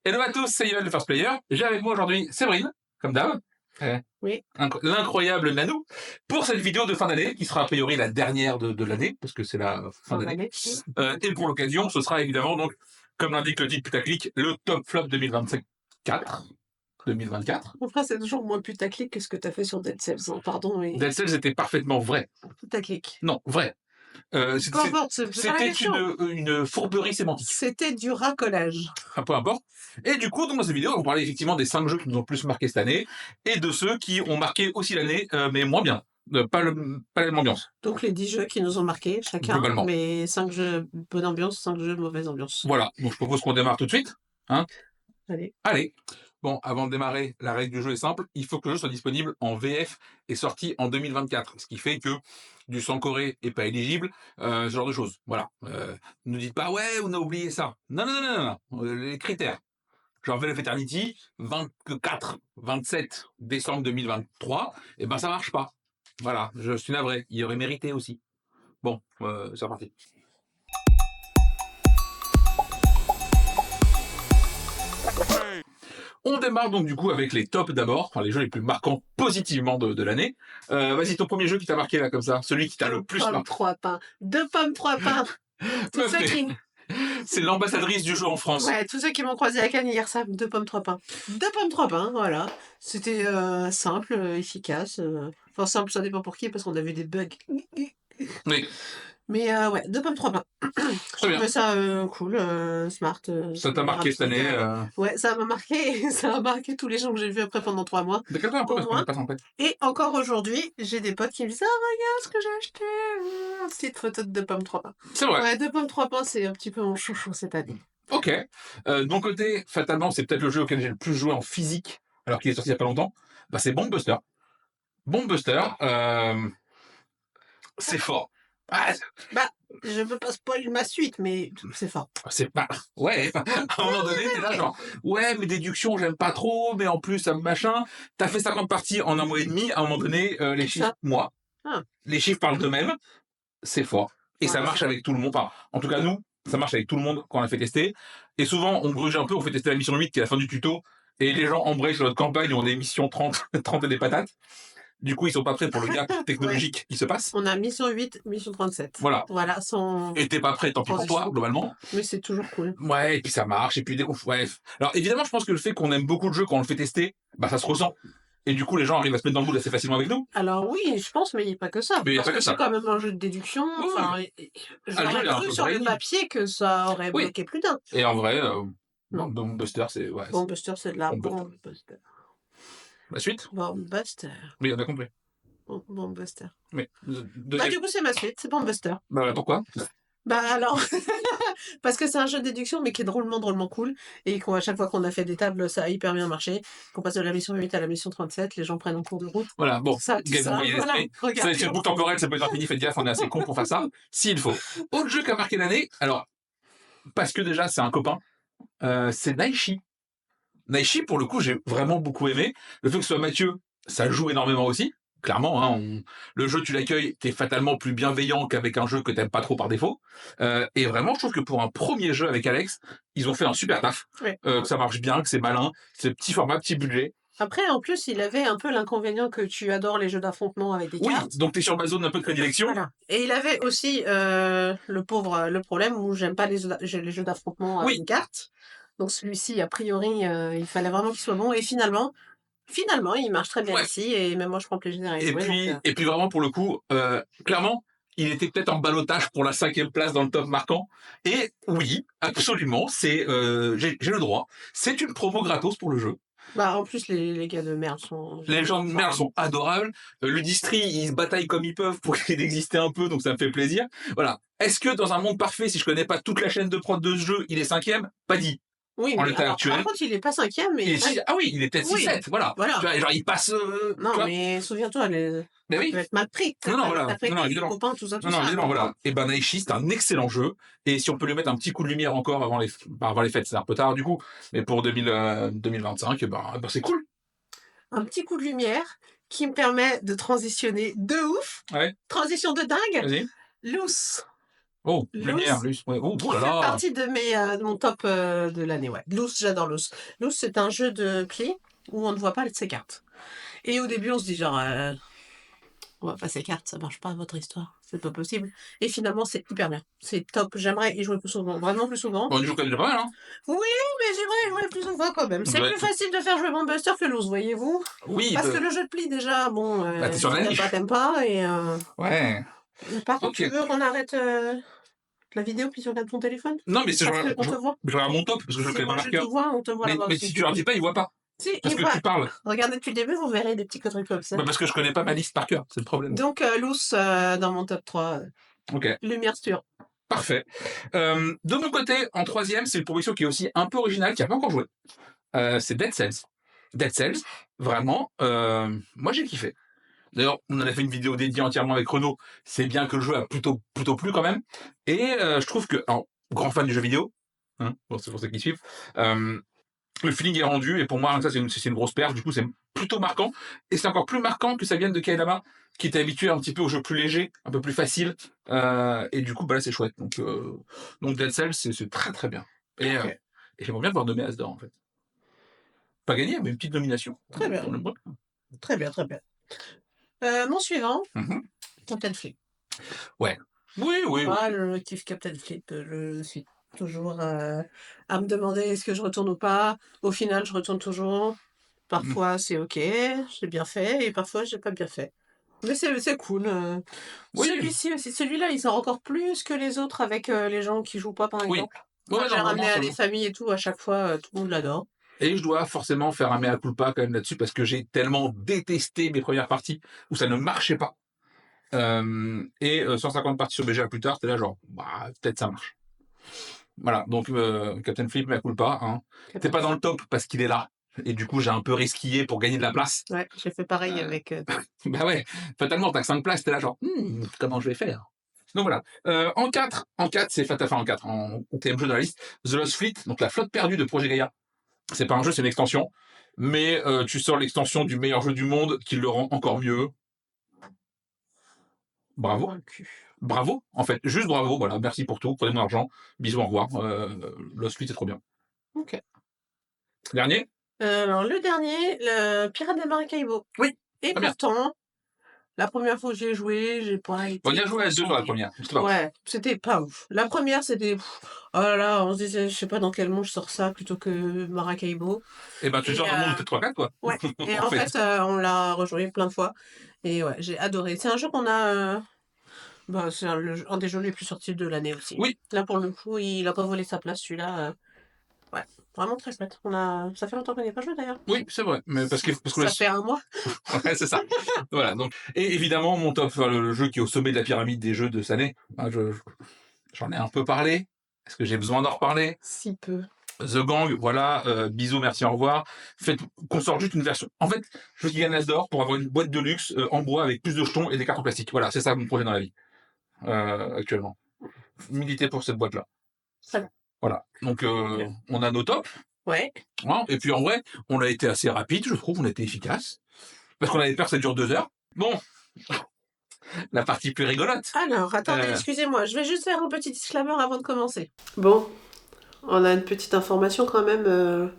Hello à tous, c'est Yoel de First Player. J'ai avec moi aujourd'hui Séverine, comme d'hab. Oui. L'incroyable Nanou, pour cette vidéo de fin d'année, qui sera a priori la dernière de l'année, parce que c'est la fin d'année. Et pour l'occasion, ce sera évidemment, donc, comme l'indique le titre putaclic, le top flop 2024. 2024. Mon frère, c'est toujours moins putaclic que ce que tu as fait sur Dead Cells. Hein. Pardon, mais. Dead Cells était parfaitement vrai. Putaclic. Non, vrai. Peu importe, c'est pas la C'était question. une fourberie sémantique. C'était du racolage. Peu importe. Et du coup, dans cette vidéo, on va parler effectivement des 5 jeux qui nous ont le plus marqué cette année et de ceux qui ont marqué aussi l'année, mais moins bien. Pas la même ambiance, Donc les 10 jeux qui nous ont marqués, chacun, globalement. mais 5 jeux bonne ambiance, 5 jeux mauvaise ambiance. Voilà, donc je propose qu'on démarre tout de suite. Hein. Allez. Allez. Bon, avant de démarrer, la règle du jeu est simple. Il faut que le jeu soit disponible en VF et sorti en 2024. Ce qui fait que du sang coré est pas éligible, ce genre de choses. Voilà. Ne dites pas, ouais, on a oublié ça. Non, non, non, non, non. Les critères. Genre Veil of Eternity, 24, 27 décembre 2023, et ben ça marche pas. Voilà, je suis navré, il aurait mérité aussi. Bon, c'est reparti. On démarre donc du coup avec les tops d'abord, enfin les jeux les plus marquants positivement de l'année. Vas-y, ton premier jeu qui t'a marqué là comme ça, celui qui t'a le plus marqué. 3 pains. 2 pommes, 3 pains. Tous ceux qui... C'est l'ambassadrice du jeu en France. Ouais, tous ceux qui m'ont croisé à Cannes hier, ça, 2 pommes, 3 pains. 2 pommes, 3 pains, voilà. C'était simple, efficace. Enfin, simple, ça dépend pour qui, parce qu'on avait des bugs. Oui. Mais ouais, 2 pommes, 3 pains. Je trouvais ça cool, smart. Ça t'a marqué cette année Ouais, ça m'a marqué. Ça a marqué tous les gens que j'ai vus après pendant 3 mois. De quel temps un peu, parce qu'on n'est pas en Et encore aujourd'hui, j'ai des potes qui me disent « Ah, regarde ce que j'ai acheté !» Petite photo de 2 pommes, 3 pains. C'est vrai. Ouais, 2 pommes, 3 pains, c'est un petit peu mon chouchou cette année. Ok. De mon côté, fatalement, c'est peut-être le jeu auquel j'ai le plus joué en physique, alors qu'il est sorti il y a pas longtemps. Bah, c'est Bombbuster. Bombbuster, c'est fort. Ah, Bah, je veux pas spoil ma suite, mais c'est fort. c'est pas. Ouais, à un moment donné, t'es là, genre, ouais, mes déductions, j'aime pas trop, mais en plus, ça me machin. T'as fait 50 parties en un mois et demi, à un moment donné, les chiffres, moi, les chiffres parlent d'eux-mêmes, c'est fort. Et ça marche avec tout le monde. Enfin, en tout cas, nous, ça marche avec tout le monde quand on l'a fait tester. Et souvent, on gruge un peu, on fait tester la mission 8, qui est la fin du tuto, et les gens embrayent sur notre campagne, on a des missions 30, 30 et des patates. Du coup, ils sont pas prêts pour le gap technologique qui se passe. On a mission 8, mission 37. Voilà. Sans... Et t'es pas prêt, tant pis pour toi, globalement. Mais c'est toujours cool. Ouais, et puis ça marche, et puis ouais. Alors évidemment, je pense que le fait qu'on aime beaucoup le jeu quand on le fait tester, bah ça se ressent. Et du coup, les gens arrivent à se mettre dans le mood assez facilement avec nous. Alors oui, je pense, mais il n'y a pas que ça. Mais il n'y a pas que ça. C'est quand même un jeu de déduction. Enfin, j'aurais cru sur le papier que ça aurait bloqué plus d'un. Et en vrai, Bombbuster, c'est... Ouais, Bombbuster, c'est de la Bombbuster. La suite Bombbuster. Oui, on a compris. Bombbuster. Mais, bah du coup, c'est ma suite, c'est Bombbuster. Bah pourquoi Bah alors, parce que c'est un jeu de déduction, mais qui est drôlement cool, et qu'à chaque fois qu'on a fait des tables, ça a hyper bien marché. Qu'on passe de la mission 8 à la mission 37, les gens prennent en cours de route. Voilà, bon, ça, voilà, c'est le boucle temporel, ça peut être infini, faites gaffe, on est assez con pour faire ça, s'il faut. Autre jeu qui a marqué l'année, alors, parce que déjà, c'est un copain, c'est Naishi. Naishi, pour le coup, j'ai vraiment beaucoup aimé. Le fait que ce soit Mathieu, ça joue énormément aussi. Clairement, hein, le jeu, tu l'accueilles, t'es fatalement plus bienveillant qu'avec un jeu que t'aimes pas trop par défaut. Et vraiment, je trouve que pour un premier jeu avec Alex, ils ont fait un super taf. Que ça marche bien, que c'est malin, c'est petit format, petit budget. Après, en plus, il avait un peu l'inconvénient que tu adores les jeux d'affrontement avec des cartes. Oui, donc t'es sur ma zone un peu de prédilection. Voilà. Et il avait aussi le problème où j'aime pas les jeux d'affrontement avec des cartes. Donc celui-ci, a priori, il fallait vraiment qu'il soit bon. Et finalement, il marche très bien ici, et même moi, je prends plaisir à y jouer. Et puis vraiment, pour le coup, clairement, il était peut-être en ballottage pour la 5e place dans le top marquant. Et oui, absolument, c'est, j'ai le droit. C'est une promo gratos pour le jeu. Bah, en plus, les gars de merde sont... Les gens de merde sont adorables. Ludistri, ils se bataillent comme ils peuvent pour qu'il existe un peu, donc ça me fait plaisir. Voilà. Est-ce que dans un monde parfait, si je connais pas toute la chaîne de prod de ce jeu, il est 5e? Pas dit. Oui, en l'état actuel. Par contre, il est pas 5e, mais... Ah oui, il est peut-être 6-7, voilà. Tu vois, genre, il passe... non, mais souviens-toi, peut être mal pris. Non, voilà. Non, évidemment. Copains, tout ça. Évidemment, voilà. Et ben, Naishi, c'est un excellent jeu. Et si on peut lui mettre un petit coup de lumière encore avant les fêtes, c'est un peu tard, du coup. Mais pour 2025, c'est cool. Un petit coup de lumière qui me permet de transitionner de ouf. Ouais. Transition de dingue. Vas-y. Loose. Oh, lumière, Loose, luce, ouais. Oh, oh là fait là. partie de mon top de l'année, ouais. Loose, j'adore Loose. Loose, c'est un jeu de pli où on ne voit pas ses cartes. Et au début, on se dit genre, on voit pas ses cartes, ça marche pas votre histoire, c'est pas possible. Et finalement, c'est hyper bien. C'est top. J'aimerais y jouer plus souvent, vraiment plus souvent. On y joue quand même déjà pas mal, hein. Oui, mais j'aimerais y jouer plus souvent quand même. C'est Ouais. plus facile de faire jouer mon Buster que Loose, voyez-vous. Oui, Parce que le jeu de pli, déjà, bon, bah, t'es sur la niche. t'aimes pas, et Ouais. par contre, Ok. tu veux qu'on arrête la vidéo puis tu regardes ton téléphone? Non, mais c'est Parce qu'on te voit. je regarde mon top parce que je le Si connais moi par je cœur. te vois, on te voit là-bas Mais aussi. si tu leur dis pas, ils voient pas. Si, Parce et que voilà. tu parles. Regardez depuis le début, vous verrez des petits conneries comme ça. Bah, parce que je connais pas ma liste par cœur, c'est le problème. Donc, Loose dans mon top 3. Ok. Lumière sûre. Parfait. De mon côté, en troisième, c'est une proposition qui est aussi un peu originale, qui n'a pas encore joué. C'est Dead Cells. Dead Cells, vraiment, moi j'ai kiffé. D'ailleurs, on en a fait une vidéo dédiée entièrement avec Renaud. C'est bien que le jeu a plutôt plu quand même. Et je trouve que, alors, grand fan du jeu vidéo, hein, bon, c'est pour ceux qui suivent, le feeling est rendu. Et pour moi, ça c'est une grosse perche. Du coup, c'est plutôt marquant. Et c'est encore plus marquant que ça vienne de Kailama, qui était habitué un petit peu aux jeux plus légers, un peu plus faciles. Et du coup, bah là, c'est chouette. Donc Dead Cells, c'est très très bien. Et, Ok. et j'aimerais bien voir nommé Asdor en fait. Pas gagné, mais une petite nomination. Très bien. On aimerait. Très bien, très bien. Mon suivant, Mhm. Captain Flip. Ouais. Oui. Moi, je kiffe Captain Flip. Je suis toujours à me demander est-ce que je retourne ou pas. Au final, je retourne toujours. Parfois, c'est ok, j'ai bien fait, et parfois, j'ai pas bien fait. Mais c'est cool. Oui. Celui-ci aussi, celui-là, il sort encore plus que les autres avec les gens qui jouent pas, par Oui. exemple. Ouais, Moi, j'ai non, ramené vraiment, à ça des joue. familles et tout, à chaque fois, tout le monde l'adore. Et je dois forcément faire un mea culpa quand même là-dessus parce que j'ai tellement détesté mes premières parties où ça ne marchait pas. 150 parties sur BGA plus tard, c'était là genre, bah, peut-être ça marche. Voilà, donc Captain Flip, mea culpa. Hein. T'es pas dans le top parce qu'il est là. Et du coup, j'ai un peu risqué pour gagner de la place. Ouais, j'ai fait pareil Euh, avec. Bah ouais, fatalement, t'as 5 places, t'es là genre, comment je vais faire. Donc voilà. En 4, c'est enfin en 4, en 4e jeu de la liste, The Lost Fleet, donc la flotte perdue de Projet Gaia. C'est pas un jeu, c'est une extension. Mais tu sors l'extension du meilleur jeu du monde qui le rend encore mieux. Bravo. Bravo, en fait. Juste bravo. Voilà, merci pour tout. Prenez mon argent. Bisous, au revoir. Lost Fleet, c'est trop bien. Ok. Dernier. Alors, le dernier, le Pirate des Maracaibo. Oui. Et Très bien. pourtant, la première fois que j'ai joué, j'ai pas été. On y a joué à 2 sur la première. C'était pas ouf. Ouais, c'était pas ouf. La première, c'était. Oh là là, on se disait, je sais pas dans quel monde je sors ça plutôt que Maracaibo. Et ben, tu sors dans le monde peut-être 3-4, quoi. Ouais. Et en fait, on l'a rejoué plein de fois. Et ouais, j'ai adoré. C'est un jeu qu'on a. Bah, c'est un des jeux les plus sortis de l'année aussi. Oui. Là, pour le coup, il a pas volé sa place, celui-là. Ouais, vraiment très chouette. Ça fait longtemps qu'on n'y a pas joué d'ailleurs. Oui, c'est vrai. Mais parce que Ça fait un mois. Ouais, c'est ça. Voilà. Donc, et évidemment, mon top, le jeu qui est au sommet de la pyramide des jeux de cette année. Hein, j'en ai un peu parlé. Est-ce que j'ai besoin d'en reparler? Si peu. The Gang, voilà, bisous, merci, au revoir. Faites qu'on sorte juste une version. En fait, je veux qu'il gagne d'or pour avoir une boîte de luxe en bois avec plus de jetons et des cartes en plastique. Voilà, c'est ça mon projet dans la vie actuellement. Militer pour cette boîte-là. Très bien. Voilà. Donc on a nos tops. Ouais. Hein, et puis en vrai, on a été assez rapide, je trouve, on a été efficace. Parce qu'on avait peur que ça dure 2 heures. Bon, la partie plus rigolote. Alors, attendez, excusez-moi, je vais juste faire un petit disclaimer avant de commencer. Bon, on a une petite information quand même.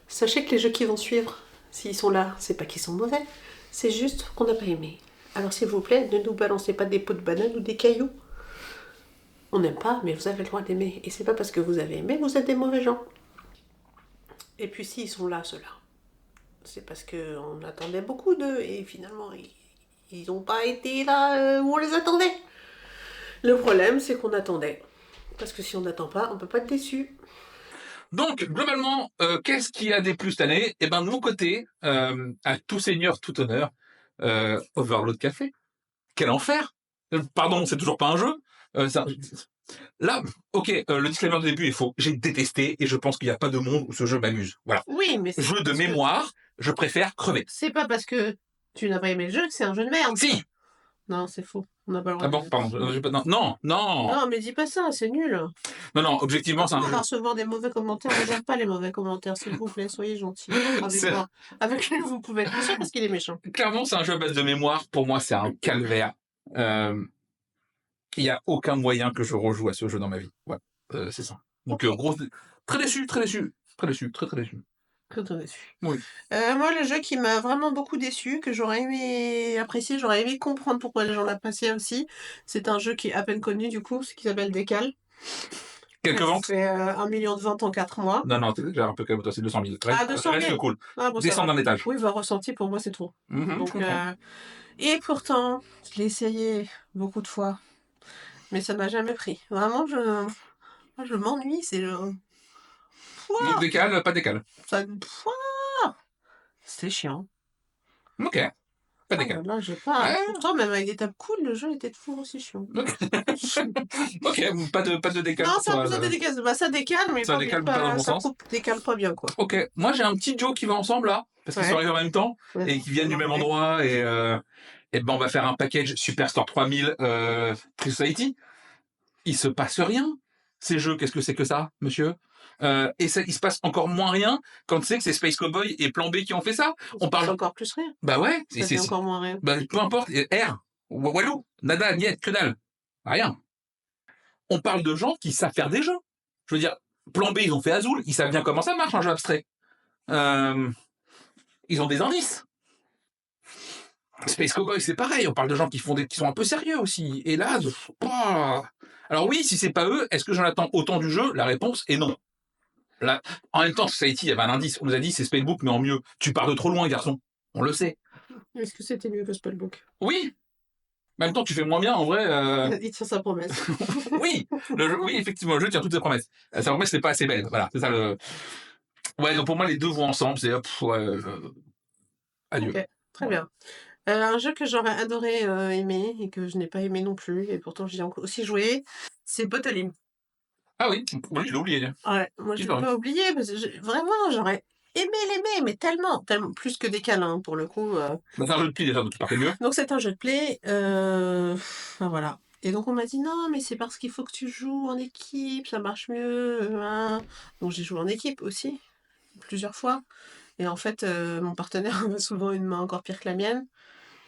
Sachez que les jeux qui vont suivre, s'ils sont là, c'est pas qu'ils sont mauvais, c'est juste qu'on n'a pas aimé. Alors s'il vous plaît, ne nous balancez pas des pots de banane ou des cailloux. On n'aime pas, mais vous avez le droit d'aimer. Et c'est pas parce que vous avez aimé, vous êtes des mauvais gens. Et puis s'ils sont là, ceux-là, c'est parce qu'on attendait beaucoup d'eux et finalement, ils n'ont pas été là où on les attendait. Le problème, c'est qu'on attendait. Parce que si on n'attend pas, on peut pas être déçu. Donc, globalement, qu'est-ce qui a des plus cette année? Eh ben, de mon côté, à tout seigneur, tout honneur, Overload Café. Quel enfer! Pardon, c'est toujours pas un jeu. Là, ok, le disclaimer du début est faux. J'ai détesté et je pense qu'il n'y a pas de monde où ce jeu m'amuse. Voilà. Oui, mais jeu de mémoire, je préfère crever. C'est pas parce que tu n'as pas aimé le jeu que c'est un jeu de merde. Si! Non, c'est faux. On n'a pas le droit. Ah bon, pardon. Non. Non, mais dis pas ça, c'est nul. Non, objectivement, c'est un On jeu. va recevoir des mauvais commentaires. On n'aime pas les mauvais commentaires, s'il vous plaît. Soyez gentils. Avec moi. Avec lui, vous pouvez être méchant parce qu'il est méchant. Clairement, c'est un jeu à base de mémoire. Pour moi, c'est un calvaire. Il n'y a aucun moyen que je rejoue à ce jeu dans ma vie. Ouais, c'est ça. Donc, très déçu, très déçu. Très déçu, très très déçu. Très déçu. Oui. Moi, le jeu qui m'a vraiment beaucoup déçu, que j'aurais aimé apprécier, j'aurais aimé comprendre pourquoi les gens l'appréciaient aussi, c'est un jeu qui est à peine connu du coup, ce qui s'appelle Décal. Quelques ventes? fait 1 million de ventes en 4 mois. Non, t'es déjà un peu calme, toi, c'est 200 000. Ah, 200 Reste 000. cool. Ah, bon, ça Descends va. d'un étage. Oui, ressenti, pour moi, c'est trop. Je Donc, comprends. et pourtant, je l'ai essayé beaucoup de fois, mais ça m'a jamais pris. Vraiment, je m'ennuie, c'est le... Donc, décale, pas décale. Ça... C'est chiant. Ok, pas Ah décale. là là, j'ai pas... Ouais. Pourtant, même avec des tables cool, le jeu était toujours aussi chiant. Ok, pas de décale. Non, pour ça a toi, besoin de décale. Bah, ça décale, mais ça décale, mais pas dans le bon ça sens. décale pas bien, quoi. Ok, moi j'ai un petit Joe qui va ensemble là, parce qu'ils Ouais. sont arrivés en même temps Ouais. et qui viennent du même endroit et ben on va faire un package Superstore 3000 Free Society. Il se passe rien. Ces jeux, qu'est-ce que c'est que ça, monsieur? Et ça, il se passe encore moins rien quand tu sais que c'est Space Cowboy et Plan B qui ont fait ça. On parle. encore plus rien. Bah ouais, Ça fait encore moins rien. Bah, peu importe. R, Walou, nada, niet, que dalle. Rien. On parle de gens qui savent faire des jeux. Je veux dire, Plan B, ils ont fait Azul, ils savent bien comment ça marche un jeu abstrait. Ils ont des indices. Space Cowboy, c'est pareil, on parle de gens qui sont un peu sérieux aussi. Et là, alors oui, si c'est pas eux, est-ce que j'en attends autant du jeu? La réponse est non. Là, en même temps, Society, il y avait un indice. On nous a dit c'est Spellbook, mais en mieux. Tu pars de trop loin, garçon. On le sait. Est-ce que c'était mieux que Spellbook? Oui. En même temps, tu fais moins bien, en vrai. Il tient sa promesse. Oui, oui, effectivement, le jeu tient toutes ses promesses. Sa promesse n'est pas assez belle. Voilà, c'est ça le. Ouais, donc pour moi, les deux vont ensemble. C'est hop, adieu. Ok, très bien. Un jeu que j'aurais adoré aimer et que je n'ai pas aimé non plus, et pourtant j'y ai aussi joué, c'est Bottling. Ah oui, je l'ai oublié. Ouais, moi je l'ai pas oublié, parce que vraiment, j'aurais aimé l'aimer, mais tellement, tellement, plus que des câlins pour le coup. C'est un jeu de pied déjà, donc tu partais mieux. Donc c'est un jeu de play, enfin, voilà. Et donc on m'a dit non, mais c'est parce qu'il faut que tu joues en équipe, ça marche mieux. Hein. Donc j'ai joué en équipe aussi, plusieurs fois. Et en fait, mon partenaire a souvent une main encore pire que la mienne.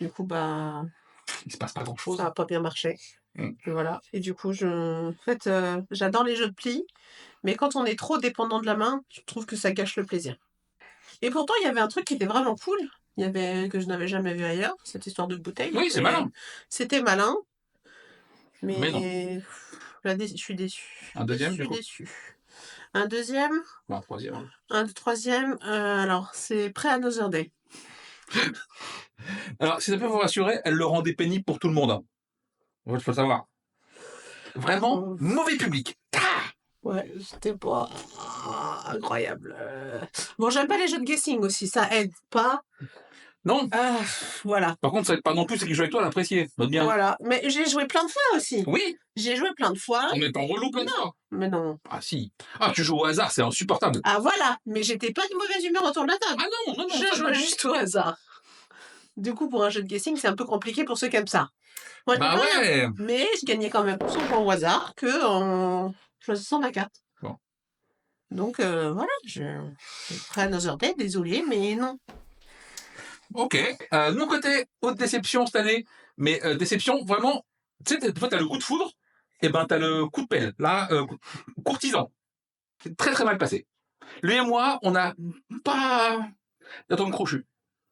Du coup, bah, il se passe pas grand-chose. Ça n'a pas bien marché. Et voilà. Et du coup, en fait, j'adore les jeux de pli, mais quand on est trop dépendant de la main, je trouve que ça gâche le plaisir. Et pourtant, il y avait un truc qui était vraiment cool, que je n'avais jamais vu ailleurs, cette histoire de bouteille. Oui, c'est malin. C'était malin, mais non. Je suis déçue. Un deuxième, Je suis du coup déçue. Un deuxième. Un troisième. Un troisième. Alors, c'est Pre-Another Day. Alors, si ça peut vous rassurer, elle le rendait pénible pour tout le monde. Il faut le savoir. Vraiment, mauvais public. Ouais, c'était pas incroyable. Bon, j'aime pas les jeux de guessing aussi, ça aide pas. Non. Voilà. Par contre, ça aide pas non plus, c'est qui joue avec toi à l'apprécier. Note bien. Voilà. Mais j'ai joué plein de fois aussi. Oui. J'ai joué plein de fois. En étant relou plein de fois. Mais non. Ah si. Ah, tu joues au hasard, c'est insupportable. Ah voilà. Mais j'étais pas de mauvaise humeur autour de la table. Ah non. Je jouais juste au hasard. Du coup, pour un jeu de guessing, c'est un peu compliqué pour ceux qui aiment ça. Moi, bah ouais. Mais je gagnais quand même plus souvent au hasard que en choisissant ma carte. Bon. Donc voilà, je ferai Another Day, désolé, mais non. Ok. De mon côté, haute déception cette année, mais déception vraiment. Tu sais, des fois t'as le coup de foudre, et ben t'as le coup de pelle. Là, courtisan. C'est très très mal passé. Lui et moi, on n'a pas d'atome crochu.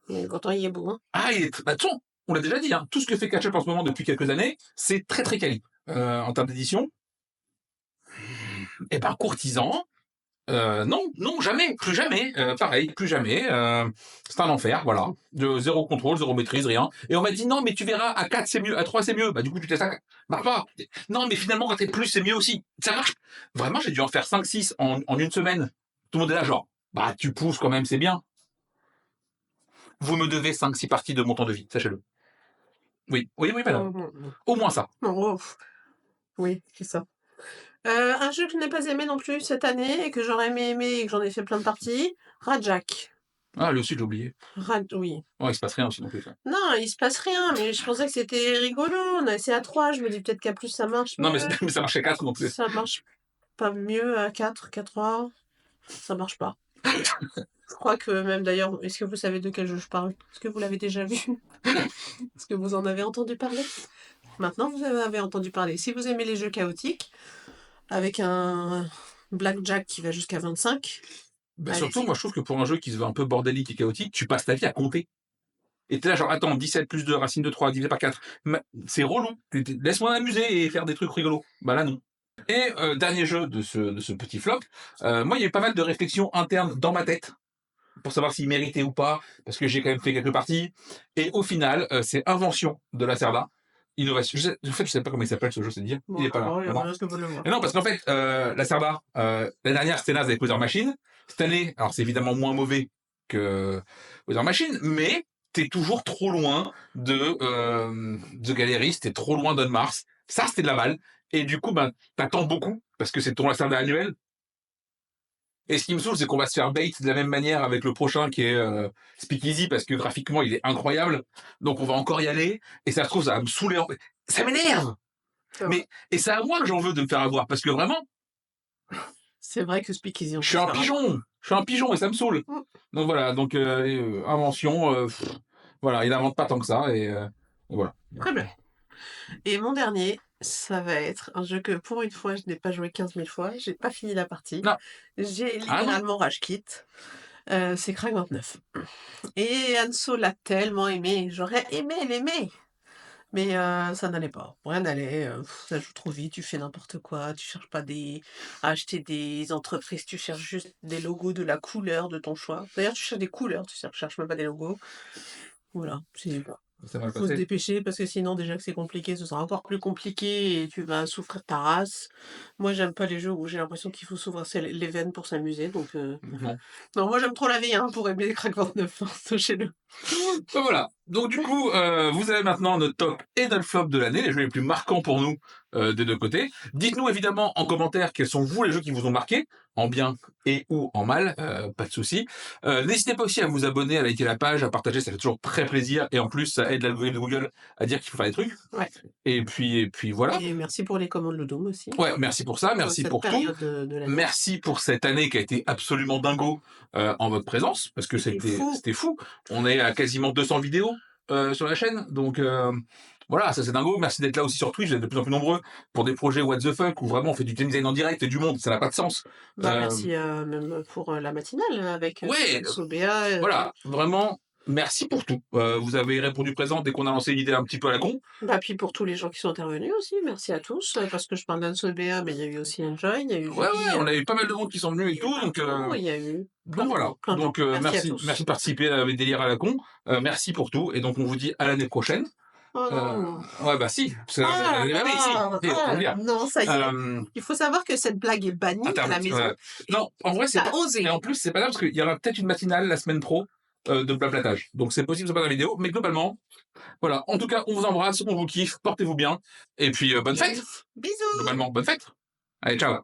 Mais quand on y est bon. Hein. Ah, il est. Bah, de toute façon, on l'a déjà dit, hein, tout ce que fait Catch Up en ce moment depuis quelques années, c'est très très quali en termes d'édition. Et ben, courtisan, non, jamais, plus jamais, pareil, plus jamais. C'est un enfer, voilà. De zéro contrôle, zéro maîtrise, rien. Et on m'a dit non, mais tu verras, à 4 c'est mieux, à 3 c'est mieux. Bah, du coup, tu testes ça, marche pas. Non, mais finalement, quand t'es plus, c'est mieux aussi. Ça marche. Vraiment, j'ai dû en faire 5-6 en une semaine. Tout le monde est là, genre, bah, tu pousses quand même, c'est bien. Vous me devez 5-6 parties de mon temps de vie, sachez-le. Oui, madame. Au moins ça. Oui, c'est ça. Un jeu que je n'ai pas aimé non plus cette année et que j'aurais aimé aimer et que j'en ai fait plein de parties, Rajak. Ah, lui aussi, j'ai oublié. Oui. Ouais, il se passe rien aussi non plus. Ça. Non, il se passe rien, mais je pensais que c'était rigolo. On a essayé à 3, je me dis peut-être qu'à plus ça marche. Non, mais ça marche à 4 non plus. Ça marche pas mieux à 4 qu'à 3. Ça marche pas. Je crois que même d'ailleurs, est-ce que vous savez de quel jeu je parle? Est-ce que vous l'avez déjà vu? Est-ce que vous en avez entendu parler? Maintenant, vous en avez entendu parler. Si vous aimez les jeux chaotiques, avec un blackjack qui va jusqu'à 25, Bah, surtout, allez-y. moi, je trouve que pour un jeu qui se veut un peu bordélique et chaotique, tu passes ta vie à compter. Et t'es là, genre, attends, 17 plus 2, racine de 3, divisé par 4. C'est relou. Laisse-moi m'amuser et faire des trucs rigolos. Bah là, non. Et dernier jeu de ce petit flop, moi, il y a eu pas mal de réflexions internes dans ma tête pour savoir s'il méritait ou pas, parce que j'ai quand même fait quelques parties. Et au final, c'est Invention de la Cerda. Innovation. En fait, je sais pas comment il s'appelle ce jeu, c'est dire. Il Bon, est pas là. alors, il y a Non. moyen que vous le voir. Et non, parce qu'en fait, la Cerda, l'année dernière, c'était naze avec Wither Machine. Cette année, alors c'est évidemment moins mauvais que Wither Machine, mais t'es toujours trop loin de Galeries, t'es trop loin d'Unmars. Ça, c'était de la balle. Et du coup, ben, t'attends beaucoup, parce que c'est ton Lacerda annuel. Et ce qui me saoule, c'est qu'on va se faire bait de la même manière avec le prochain qui est Speakeasy, parce que graphiquement, il est incroyable. Donc, on va encore y aller. Et ça se trouve, ça va me saouler. Ça m'énerve! Mais, et c'est à moi que j'en veux de me faire avoir, parce que vraiment, c'est vrai que Speakeasy, on je peut suis se un faire pigeon. Je suis un pigeon et ça me saoule. avoir. Donc voilà, donc Invention, voilà, il n'invente pas tant que ça. Et voilà. Très bien. Et mon dernier, ça va être un jeu que pour une fois, je n'ai pas joué 15 000 fois. J'ai pas fini la partie. Non. J'ai Ah non. littéralement rage quit. C'est Crack 29. Et Anso l'a tellement aimé. J'aurais aimé l'aimer. Mais ça n'allait pas. Rien n'allait. Ça joue trop vite. Tu fais n'importe quoi. Tu cherches pas à acheter des entreprises. Tu cherches juste des logos de la couleur de ton choix. D'ailleurs, tu cherches des couleurs. Tu cherches même pas des logos. Voilà. Ça va le Faut se passer. dépêcher parce que sinon déjà que c'est compliqué, ce sera encore plus compliqué et tu vas souffrir ta race. Moi, j'aime pas les jeux où j'ai l'impression qu'il faut s'ouvrir les veines pour s'amuser, donc Non. non, moi j'aime trop la vie, hein, pour aimer les Crack 29, hein, sachez-le. Ben voilà. Donc du coup, vous avez maintenant notre top et notre flop de l'année, les jeux les plus marquants pour nous des deux côtés. Dites-nous évidemment en commentaire quels sont vous les jeux qui vous ont marqué, en bien et ou en mal, pas de souci. N'hésitez pas aussi à vous abonner, à liker la page, à partager, ça fait toujours très plaisir et en plus ça aide l'algorithme de Google à dire qu'il faut faire des trucs. Ouais. Et puis voilà. Et merci pour les commandes Ludum aussi, Ouais, merci pour ça, pour merci cette pour tout. période de l'année. Merci pour cette année qui a été absolument dingo en votre présence, parce que C'était fou. c'était fou. On est à quasiment 200 vidéos sur la chaîne, donc voilà, ça c'est dingo. Merci d'être là aussi sur Twitch, vous êtes de plus en plus nombreux pour des projets what the fuck, où vraiment on fait du game design en direct et du monde, ça n'a pas de sens. Bah, merci même pour la matinale avec Ouais, Sobéa. voilà, vraiment, merci pour tout. Vous avez répondu présent dès qu'on a lancé une idée un petit peu à la con. Bah, puis pour tous les gens qui sont intervenus aussi, merci à tous, parce que je parle d'Ansobéa, mais il y a eu aussi Enjoy, il y a eu Ouais, Julie, ouais, on a eu pas mal de monde qui sont venus et tout, donc il y a eu donc voilà. plein de gens. Donc Merci à tous. merci de participer à mes délires à la con. Merci pour tout. Et donc on vous dit à l'année prochaine. Oh non! Ouais bah si. Parce que, Ah! oui, si. On peut le dire. Non, ça y est. Il faut savoir que cette blague est bannie à la maison. Non, en vrai c'est T'as pas. osé. Et en plus c'est pas grave parce qu'il y aura peut-être une matinale la semaine pro de blablatage. Donc c'est possible que ce soit pas dans la vidéo, mais globalement, voilà. En tout cas, on vous embrasse, on vous kiffe, portez-vous bien. Et puis bonne fête. Bisous! Globalement, bonne fête. Allez, ciao.